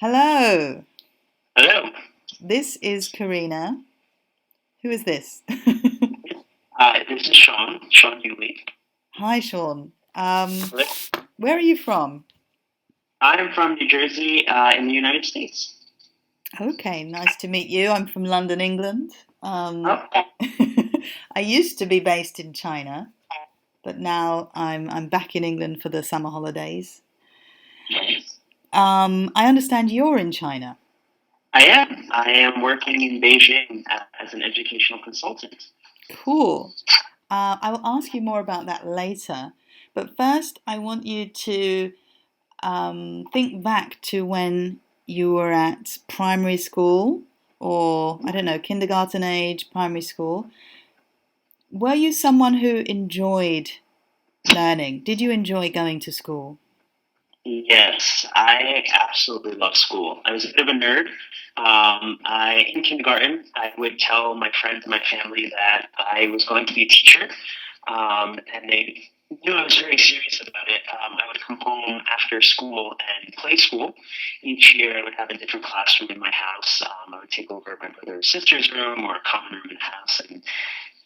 Hello, Hello. this is Karina. Who is this? This is Sean Ulley. Hi, Sean. Hello. Where are you from? I'm from New Jersey, in the United States. Okay, nice to meet you. I'm from London, England. Um, Oh, I used to be based in China, but now I'm back in England for the summer holidays. yes. I understand you're in China. I am. I am working in Beijing as an educational consultant. Cool. I will ask you more about that later. But first, I want you to think back to when you were at primary school or, I don't know, kindergarten age, primary school. Were you someone who enjoyed learning? Did you enjoy going to school? Yes, I absolutely love school. I was a bit of a nerd. In kindergarten, I would tell my friends and my family that I was going to be a teacher, and they knew I was very serious about it. I would come home after school and play school. Each year, I would have a different classroom in my house. I would take over my brother or sister's room or a common room in the house and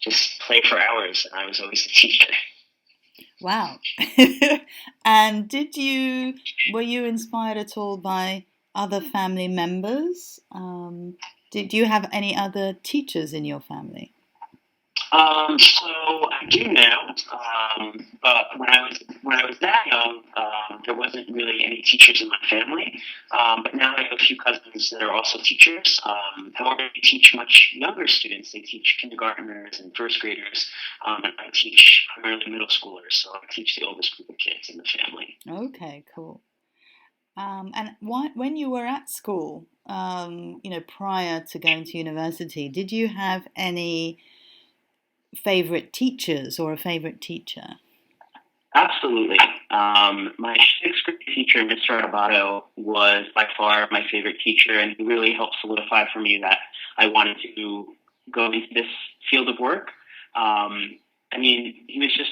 just play for hours. And I was always the teacher. Wow. And were you inspired at all by other family members? Did you have any other teachers in your family? So I do now, but when I was that young, there wasn't really any teachers in my family. But now I have a few cousins that are also teachers. However, they teach much younger students. They teach kindergartners and first graders, and I teach primarily middle schoolers. So I teach the oldest group of kids in the family. Okay, cool. And when you were at school, prior to going to university, did you have any favorite teachers or a favorite teacher? Absolutely. My sixth grade teacher, Mr. Arbato, was by far my favorite teacher, and he really helped solidify for me that I wanted to go into this field of work. He was just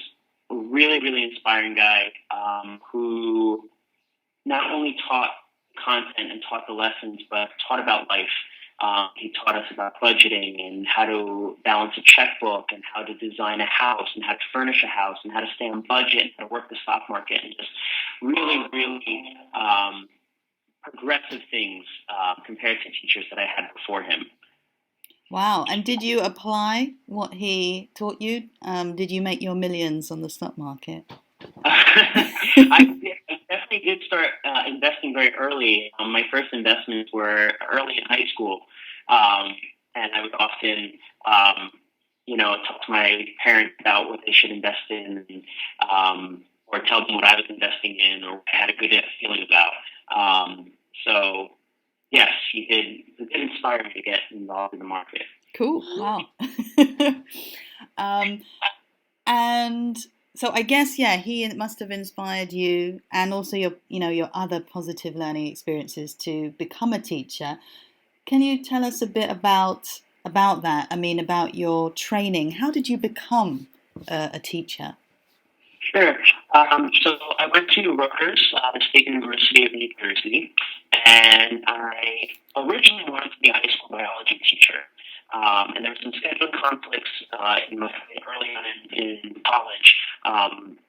a really, really inspiring guy who not only taught content and taught the lessons, but taught about life. He taught us about budgeting and how to balance a checkbook and how to design a house and how to furnish a house and how to stay on budget and how to work the stock market and just really, really progressive things compared to teachers that I had before him. Wow. And did you apply what he taught you? Did you make your millions on the stock market? I definitely did start investing very early. My first investments were early in high school, um, and I would often, talk to my parents about what they should invest in, or tell them what I was investing in, or what I had a good feeling about. So, yes, he did inspire me to get involved in the market. Cool. Wow. um, and so I guess, yeah, he must have inspired you and also your other positive learning experiences to become a teacher. Can you tell us a bit about that? I mean, about your training. How did you become a teacher? Sure. So I went to Rutgers, the State University of New Jersey, and I originally wanted to be a high school biology teacher. And there were some scheduling conflicts early on in college,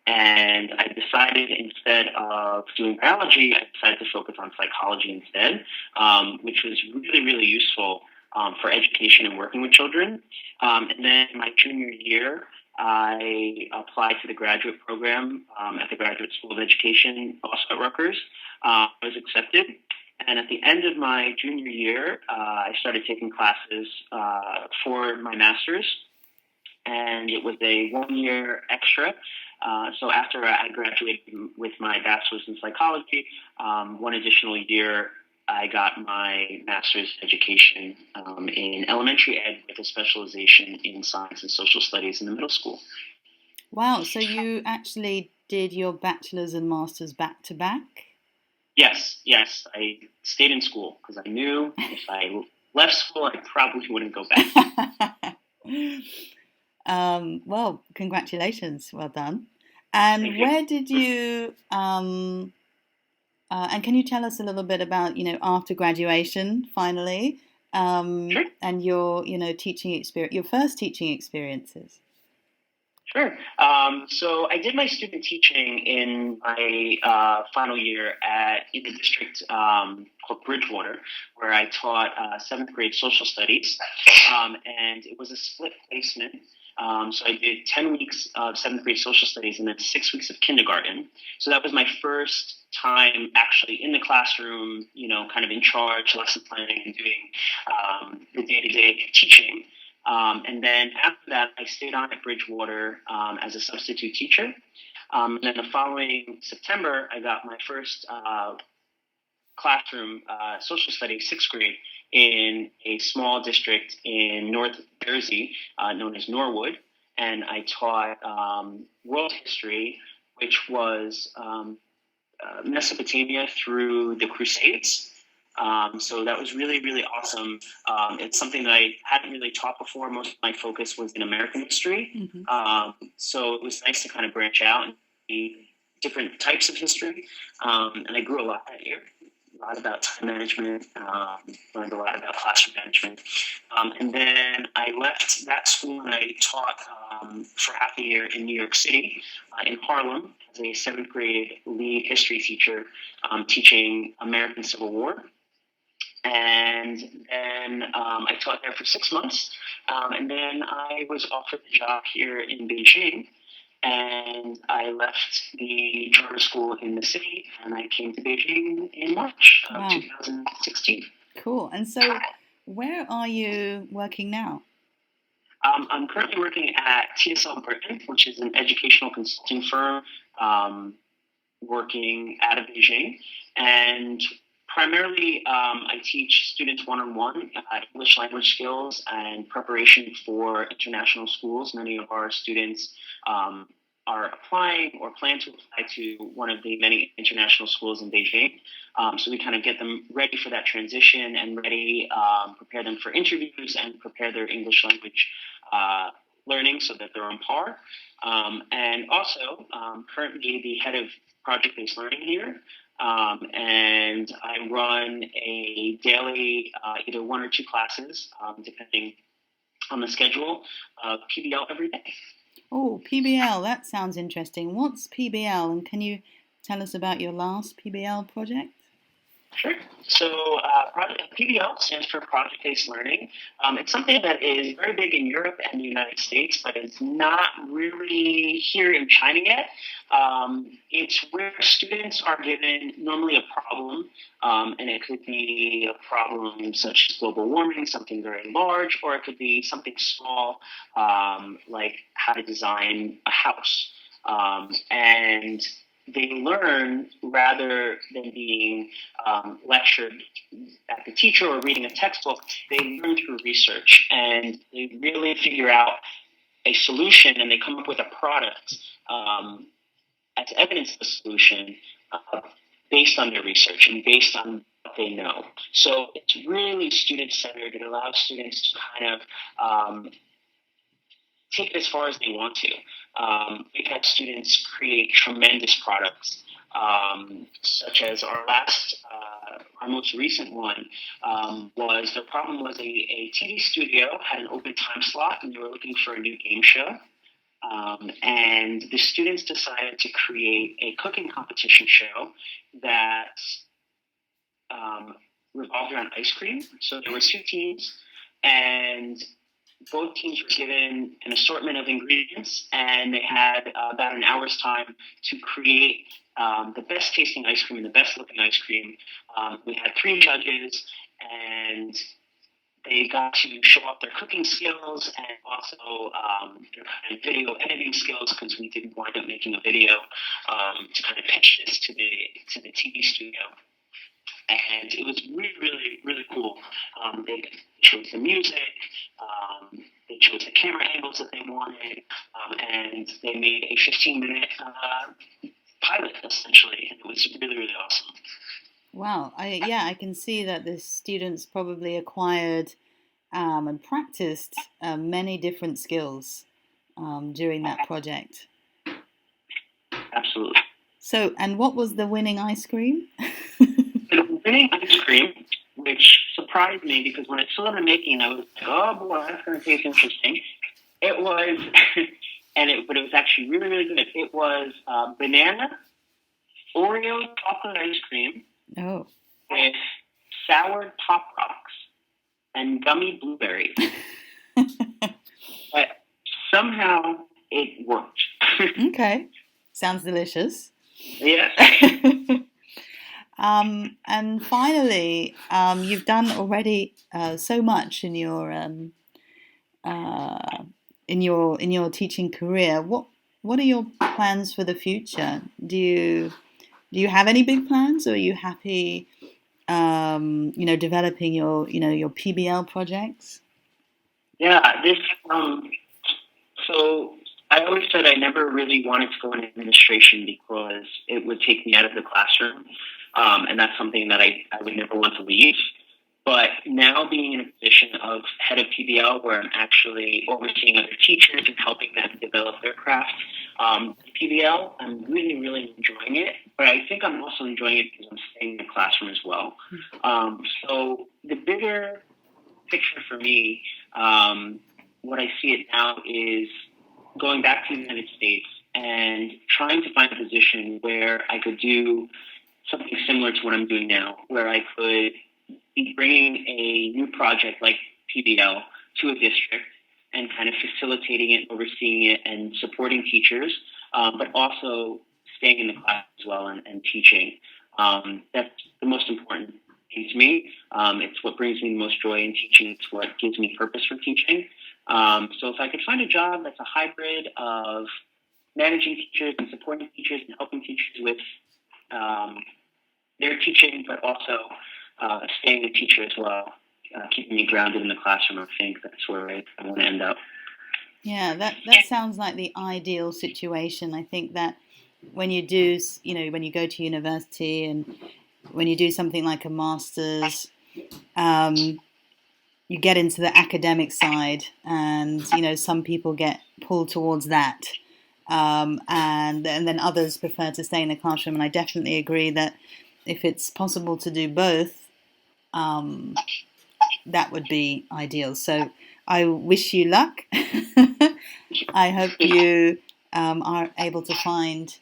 and I decided instead of doing biology, I decided to focus on psychology instead, which was really, really useful for education and working with children. And then my junior year, I applied to the graduate program at the Graduate School of Education, also at Rutgers. I was accepted. And at the end of my junior year, I started taking classes for my master's, and it was a 1 year extra. So after I graduated with my bachelor's in psychology, one additional year, I got my master's education in elementary ed with a specialization in science and social studies in the middle school. Wow, so you actually did your bachelor's and master's back to back? Yes, yes, I stayed in school because I knew if I left school, I probably wouldn't go back. Well, congratulations. Well done. Thank And you. where did you And can you tell us a little bit about, after graduation, finally, Sure. and your, teaching experience, your first teaching experiences? Sure. So I did my student teaching in my final year in the district called Bridgewater, where I taught seventh grade social studies, and it was a split placement. So I did 10 weeks of seventh grade social studies and then 6 weeks of kindergarten. So that was my first time actually in the classroom, kind of in charge, lesson planning, and doing the day-to-day teaching. And then after that, I stayed on at Bridgewater as a substitute teacher. And then the following September, I got my first classroom social studies, sixth grade, in a small district in North Jersey known as Norwood. And I taught world history, which was Mesopotamia through the Crusades. So that was really, really awesome. It's something that I hadn't really taught before. Most of my focus was in American history. So it was nice to kind of branch out and see different types of history. And I grew a lot that year. A lot about time management, learned a lot about classroom management. And then I left that school and I taught for half a year in New York City, in Harlem, as a seventh grade lead history teacher, teaching American Civil War. And then I taught there for 6 months. And then I was offered the job here in Beijing. And I left the charter school in the city and I came to Beijing in March of 2016. Cool. And so where are you working now? I'm currently working at TSL Britain, which is an educational consulting firm working out of Beijing. And primarily, I teach students one-on-one English language skills and preparation for international schools. Many of our students are applying or plan to apply to one of the many international schools in Beijing. So we kind of get them ready for that transition and ready, prepare them for interviews and prepare their English language learning so that they're on par. And also, currently the head of project-based learning here. And I run a daily, either one or two classes, depending on the schedule, of PBL every day. Oh, PBL, that sounds interesting. What's PBL, and can you tell us about your last PBL project? Sure. So PBL stands for Project-Based Learning. It's something that is very big in Europe and the United States, but it's not really here in China yet. It's where students are given normally a problem, and it could be a problem such as global warming, something very large, or it could be something small, like how to design a house. And they learn rather than being lectured at the teacher or reading a textbook. They learn through research and they really figure out a solution and they come up with a product as evidence of the solution based on their research and based on what they know. So it's really student-centered. It allows students to kind of take it as far as they want to. We've had students create tremendous products, such as our most recent one was their problem was a TV studio had an open time slot and they were looking for a new game show. And the students decided to create a cooking competition show that revolved around ice cream. So there were two teams, and both teams were given an assortment of ingredients, and they had about an hour's time to create the best tasting ice cream and the best looking ice cream. We had 3 judges, and they got to show off their cooking skills and also their kind of video editing skills, because we did wind up making a video to kind of pitch this to the TV studio. And it was really, really, really cool. They chose the music, they chose the camera angles that they wanted, and they made a 15-minute pilot, essentially. And it was really, really awesome. Wow. I can see that the students probably acquired and practiced many different skills during that project. Absolutely. So, and what was the winning ice cream? winning ice cream, which surprised me because when I saw them making, I was like, oh boy, that's going to taste interesting. It was, but it was actually really, really good. It was banana Oreo chocolate ice cream Oh. with sour Pop Rocks and gummy blueberries. But somehow it worked. Okay. Sounds delicious. Yes. And finally, you've done already so much in your teaching career. What are your plans for the future? Do you have any big plans, or are you happy, developing your PBL projects? Yeah, so I always said I never really wanted to go into administration because it would take me out of the classroom, and that's something that I would never want to leave. But now being in a position of head of PBL, where I'm actually overseeing other teachers and helping them develop their craft, PBL, I'm really, really enjoying it. But I think I'm also enjoying it because I'm staying in the classroom as well. So the bigger picture for me, what I see it now is going back to the United States and trying to find a position where I could do something similar to what I'm doing now, where I could be bringing a new project like PBL to a district and kind of facilitating it, overseeing it, and supporting teachers, but also staying in the class as well and teaching. That's the most important thing to me. It's what brings me the most joy in teaching. It's what gives me purpose for teaching. So if I could find a job that's a hybrid of managing teachers and supporting teachers and helping teachers with their teaching, but also staying a teacher as well, keeping me grounded in the classroom, I think that's where I want to end up. Yeah, that sounds like the ideal situation. I think that when you do, when you go to university and when you do something like a master's, you get into the academic side, and some people get pulled towards that, and then others prefer to stay in the classroom. And I definitely agree that if it's possible to do both, that would be ideal. So I wish you luck. I hope you are able to find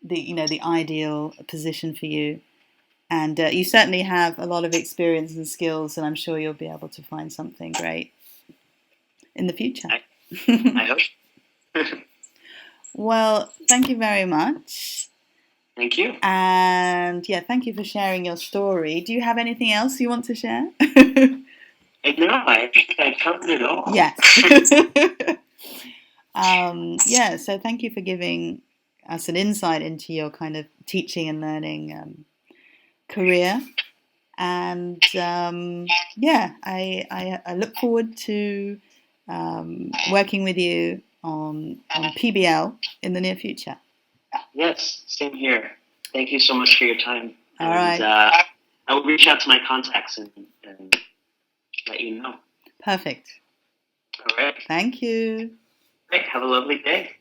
the ideal position for you. And you certainly have a lot of experience and skills, and I'm sure you'll be able to find something great in the future. I hope. Well, thank you very much. Thank you. And yeah, thank you for sharing your story. Do you have anything else you want to share? No, I think I covered it all. Yes. So thank you for giving us an insight into your kind of teaching and learning career. And I look forward to working with you on PBL in the near future. Yes, same here. Thank you so much for your time. All right. I will reach out to my contacts and let you know. Perfect. All right. Thank you. Great. Have a lovely day.